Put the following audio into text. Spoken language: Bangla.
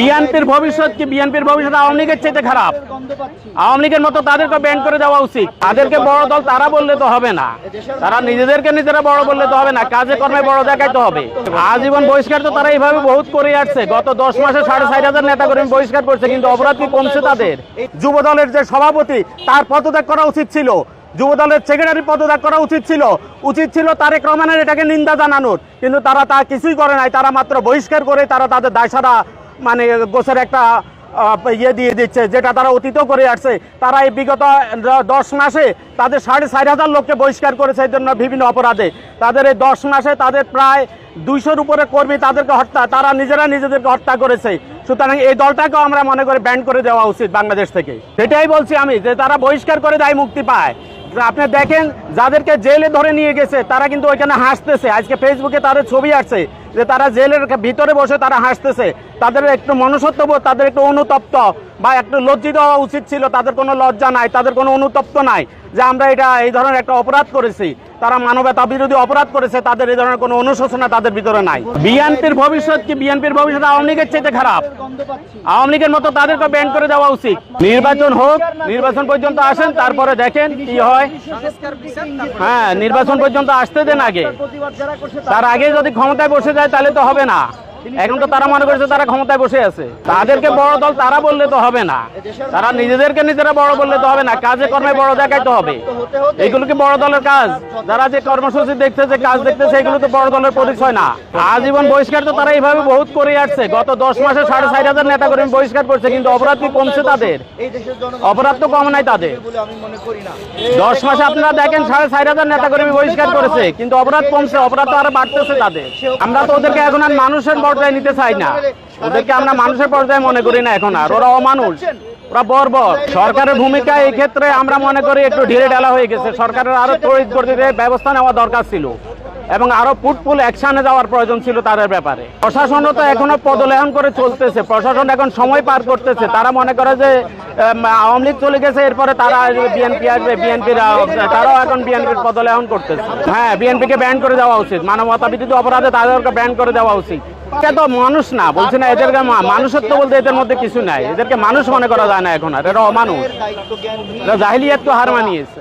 বিএনপির ভবিষ্যৎ কি? বিএনপির ভবিষ্যৎ আওয়ামী লীগের চাইতে খারাপ। আওয়ামী লীগের মতো তাদেরকে ব্যান করে দেওয়া উচিত। তাদেরকে বড় দল তারা বললে তো হবে না, তারা নিজেদেরকে নিজেরা বড় বললে তো হবে না, কাজে কর্মে বড় দেখাইতে হবে। আজীবন বহিষ্কার তো তারা এইভাবে বহুত করে আসছে। গত 10 মাসে 4,500 নেতা কর্মী বহিষ্কার করছে, কিন্তু অপরাধ কি কমছে তাদের? যুব দলের যে সভাপতি তার পদত্যাগ করা উচিত ছিল, যুব দলের সেক্রেটারি পদত্যাগ করা উচিত ছিল তারেক রহমানের এটাকে নিন্দা জানানোর, কিন্তু তারা তা কিছুই করে নাই। তারা মাত্র বহিষ্কার করে তারা তাদের দায়সারা মানে গোছের একটা ইয়ে দিয়ে দিচ্ছে, যেটা তারা অতীতও করে আসছে। তারা এই বিগত 10 মাসে তাদের 4,500 লোককে বহিষ্কার করেছে এই জন্য বিভিন্ন অপরাধে। তাদের এই 10 মাসে তাদের প্রায় 200-র উপরে কর্মী তাদেরকে হত্যা, তারা নিজেদেরকে হত্যা করেছে। সুতরাং এই দলটাকেও আমরা মনে করি ব্যান করে দেওয়া উচিত বাংলাদেশ থেকে। সেটাই বলছি আমি, যে তারা বহিষ্কার করে দায় মুক্তি পায়। আপনি দেখেন যাদেরকে জেলে ধরে নিয়ে গেছে তারা কিন্তু ওইখানে হাসতেছে। আজকে ফেসবুকে তাদের ছবি আসছে যে তারা জেলের ভিতরে বসে তারা হাসতেছে। তাদের একটু মনুষ্যত্ববোধ, তাদের একটু অনুতপ্ত বা একটু লজ্জিত হওয়া উচিত ছিল। তাদের কোনো লজ্জা নাই, তাদের কোনো অনুতপ্ত নাই যে আমরা এই ধরনের একটা অপরাধ করেছি। তারা মানবতা বিরোধী অপরাধ করেছে, তাদের এই ধরনের কোনো অনুশোচনা তাদের ভিতরে নাই। বিএনপির ভবিষ্যৎ কি? বিএনপির ভবিষ্যৎ আওয়ামী লীগের চাইতে খারাপ। আওয়ামী লীগের মতো তাদেরকে ব্যান করে দেওয়া উচিত। নির্বাচন হোক, নির্বাচন পর্যন্ত আসেন, তারপরে দেখেন কি হয়। হ্যাঁ, নির্বাচন পর্যন্ত আসতে দেন আগে। তার আগে যদি ক্ষমতায় বসে যায় তাহলে তো হবে না। এখন তো তারা মনে করছে তারা ক্ষমতায় বসে আছে। তাদেরকে বড় দল তারা বললে তো হবে না, তারা নিজেদেরকে নিজেরা বড় বললে তো হবে না, কাজে কর্মে বড় দেখাইতে হবে। এইগুলো কি বড় দলের কাজ? যারা যে কর্মসূচি দেখতেছে, কাজ দেখতেছে, এগুলো তো বড় দলের পরিচয় না। আজীবন বহিষ্কার তো তারা এইভাবে বহুত করে আসছে। গত 10 মাসে 4,500 নেতা কর্মী বহিষ্কার করছে, কিন্তু অপরাধ কি কমছে তাদের? অপরাধ তো কম নাই তাদের। 10 মাসে আপনারা দেখেন 4,500 নেতা কর্মী বহিষ্কার করেছে, কিন্তু অপরাধ কমছে, অপরাধ তো আরো বাড়তেছে তাদের। আমরা তো ওদেরকে এখন আর মানুষের পর্যায়ে নিতে চাই না, ওদেরকে আমরা মানুষের পর্যায়ে মনে করি না এখন আর। ওরা অমানুষ, ওরা বর্বর। সরকারের ভূমিকা এই ক্ষেত্রে আমরা মনে করি একটু ঢিলে ঢালা হয়ে গেছে। সরকারের আরো তড়িৎ গতিতে ব্যবস্থা নেওয়া দরকার ছিল এবং আরো ফুটফুল অ্যাকশনে যাওয়ার প্রয়োজন ছিল তাদের ব্যাপারে। প্রশাসনও তো এখনো পদলেহন করে চলতেছে, প্রশাসন এখন সময় পার করতেছে। তারা মনে করে যে আওয়ামী লীগ চলে গেছে, এরপরে তারা বিএনপি আসবে, তারাও এখন বিএনপির পদলেহন করতেছে। হ্যাঁ, বিএনপিকে ব্যান করে দেওয়া উচিত। মানবতা বিরোধী অপরাধে তাদেরকে ব্যান করে দেওয়া উচিত। এটা তো মানুষ না, বলছি না এদেরকে মানুষত্ব বলতে এদের মধ্যে কিছু নাই। এদেরকে মানুষ মনে করা যায় না এখন আর, এরা অমানুষ, জাহিলিয়াতকে হার মানিয়েছে।